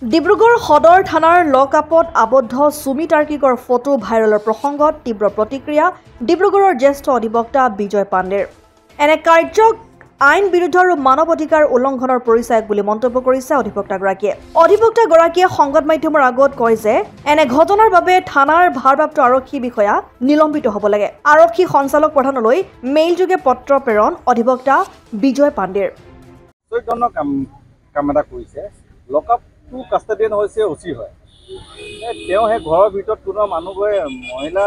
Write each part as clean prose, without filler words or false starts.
ডিব্ৰুগড় সদৰ থানাৰ লকআপত আবদ্ধ সুমি তাৰ্কিকৰ ফটো ভাইৰেলৰ প্ৰসংগত তীব্ৰ প্ৰতিক্ৰিয়া ডিব্ৰুগড়ৰ জ্যেষ্ঠ অধিবক্তা বিজয় পাণ্ডেৰ। এনে কাৰ্যক আইন বিৰুদ্ধ আৰু মানৱ অধিকাৰ উলংঘনৰ পৰিচায়ক বুলি মন্তব্য কৰিছে অধিবক্তাগৰাকীয়ে। অধিবক্তাগৰাকীয়ে সংবাদ মাধ্যমৰ আগত কয় যে এনে ঘটনাৰ বাবে থানাৰ ভাৰপ্ৰাপ্ত আৰক্ষী বিষয়া নিলম্বিত হ'ব লাগে। আৰক্ষী সঞ্চালক প্ৰধানলৈ মেইলযোগে পত্ৰ প্ৰেৰণ অধিবক্তা বিজয় পাণ্ডেৰ। টু কাষ্টাডিয়ান হৈছে অচি হয়। তেওঁ সেই ঘৰৰ ভিতৰত কোনো মানুহ গৈ মহিলা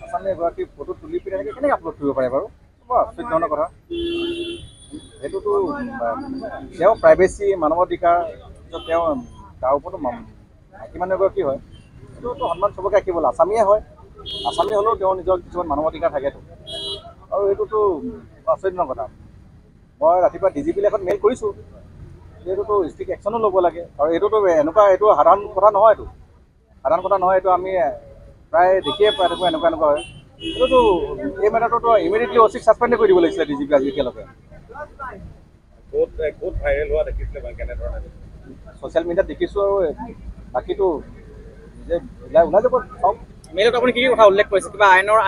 আছামী এগৰাকী ফটো তুলি পিনে এনেকৈ কেনেকৈ আপলোড কৰিব পাৰে বাৰু? বৰ আচৰিত ধৰণৰ কথা। সেইটোতো তেওঁ প্ৰাইভেচি মানৱ অধিকাৰ তেওঁ তাৰ ওপৰতো মাইকী মানুহ এগৰাকী হয়, সেইটোতো সন্মান চবকে ৰাখিব লাগে। আছামীয়ে হয়, আছামী হ'লেও তেওঁৰ নিজৰ কিছুমান মানৱ অধিকাৰ থাকেতো, আৰু এইটোতো আচৰিত ধৰণৰ কথা। মই ৰাতিপুৱা DGP এখন মেইল কৰিছোঁ, এইটোতো ষ্ট্ৰিক্ট একশ্যনো ল'ব লাগে, আৰু এইটোতো এইটো সাধাৰণ কথা নহয়। এইটো আমি প্ৰায় দেখিয়ে পাই থাকোঁ এনেকুৱা হয়। এইটোতো এই মেটাৰটোতো ইমিডিয়েটলি অচিক ছাছপেণ্ডে কৰি দিব লাগিছিলে DGP আজি এতিয়ালৈকে। ক'ত ভাইৰেল হোৱা দেখিছিলে কেনেধৰণে? ছ'চিয়েল মিডিয়াত দেখিছোঁ, আৰু বাকীটো যে ওলাই যাব চাওক। মেইলত আপুনি কি কথা উল্লেখ কৰিছে? কিবা আইনৰ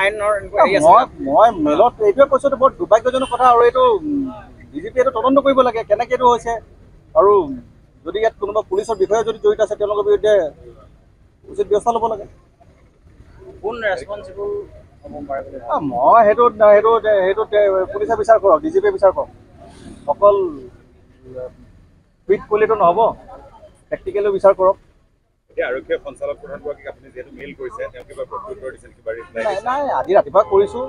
মই মেইলত এইটোৱে কৈছোঁ, বৰ দুৰ্ভাগ্যজনক কথা। আৰু এইটো DGP এইটো তদন্ত কৰিব লাগে, কেনেকৈ এইটো হৈছে, আৰু যদি ইয়াত কোনোবা পুলিচৰ বিষয়ে যদি জড়িত আছে তেওঁলোকৰ বিৰুদ্ধে উচিত ব্যৱস্থা ল'ব লাগে। কোন ৰেছপনচিবল হ'ব পাৰে? মই সেইটো পুলিচে বিচাৰ কৰক, DGPয়ে বিচাৰ কৰক। অকল টুইট কৰিলেতো নহ'ব, প্ৰেক্টিকেলিও বিচাৰ কৰক। এতিয়া আৰক্ষী সঞ্চালক প্ৰধানগৰাকীক আপুনি যিহেতু মেইল কৰিছে, তেওঁ কিবা প্ৰত্যুত্তৰ দিছিল, কিবা ৰিপ্লাই দিছে? নাই, আজি ৰাতিপুৱা কৰিছোঁ।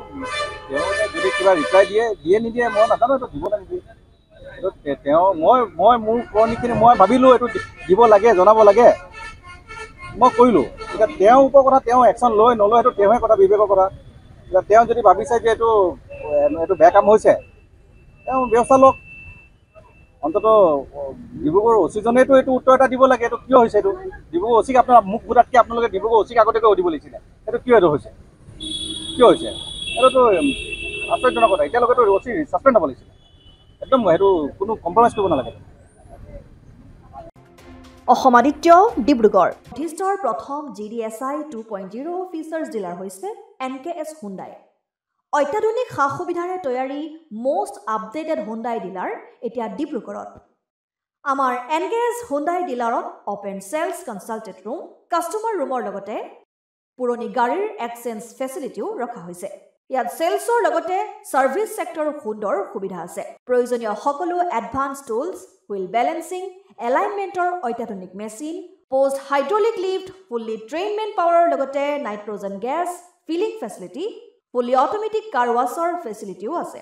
তেওঁ যদি কিবা ৰিপ্লাই দিয়ে নিদিয়ে মই নাজানো, এইটো দিব নে নিদিয়ে। মই মোৰ পুৰণিখিনি মই ভাবিলোঁ এইটো দিব লাগে, জনাব লাগে, মই কৰিলোঁ। এতিয়া তেওঁৰ ওপৰ কথা, তেওঁ একশ্যন লয় নলয় সেইটো তেওঁহে কথা, বিবেকৰ কথা। এতিয়া তেওঁ যদি ভাবিছে যে এইটো বেয়া কাম হৈছে, তেওঁ ব্যৱস্থা লওক। অন্ততঃ ডিব্ৰুগড় অচিজনেতো এইটো উত্তৰ এটা দিব লাগে, এইটো কিয় হৈছে। এইটো ডিব্ৰুগড় অচিক আপোনাৰ মুখ ফুটাতকৈ আপোনালোকে ডিব্ৰুগড় অচিক আগতীয়াকৈ সুধিব লাগিছিলে, এইটো কিয় হৈছে, এইটোতো আচৰিতজনক কথা। এতিয়ালৈকেতো অচি ছাছপেণ্ড হ'ব লাগিছিলে, একদম সেইটো কোনো কম্প্ৰমাইজ কৰিব নালাগে। অসম আদিত্য, ডিব্ৰুগড়। বৈশিষ্ট্যৰ প্ৰথম GDSI 2.0 ফিচাৰ্ছ ডিলাৰ হৈছে NKS হুণ্ডাই। অত্যাধুনিক সা সুবিধাৰে তৈয়াৰী মষ্ট আপডেটেড হুণ্ডাই ডিলাৰ এতিয়া ডিব্ৰুগড়ত। আমাৰ NKS হুণ্ডাই ডিলাৰত open sales consulted room, customer ৰুমৰ লগতে পুৰণি গাড়ীৰ এক্সচেঞ্জ ফেচিলিটিও ৰখা হৈছে। ইয়াত চেলছৰ লগতে ছাৰ্ভিচ ছেক্টৰৰ সুন্দৰ সুবিধা আছে। প্ৰয়োজনীয় সকলো এডভান্স টুলছ, হুইল বেলেন্সিং, এলাইনমেণ্টৰ অত্যাধুনিক machine, post hydraulic lift, fully train মেন পাৱাৰৰ লগতে nitrogen gas filling facility, fully automatic car washer ফেচিলিটিও আছে।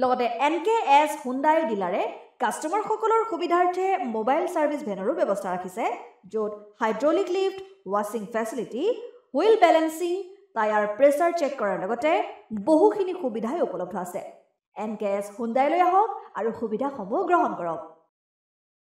লগতে NKS হুণ্ডাই ডিলাৰে কাষ্টমাৰসকলৰ সুবিধাৰ্থে মোবাইল ছাৰ্ভিচ ভেনৰো ব্যৱস্থা ৰাখিছে, য'ত হাইড্ৰলিক লিফ্ট, ৱাছিং facility, wheel balancing, tyre pressure check কৰাৰ লগতে বহুখিনি সুবিধাই উপলব্ধ আছে। NKS হুণ্ডাইলৈ আহক আৰু সুবিধাসমূহ গ্ৰহণ কৰক।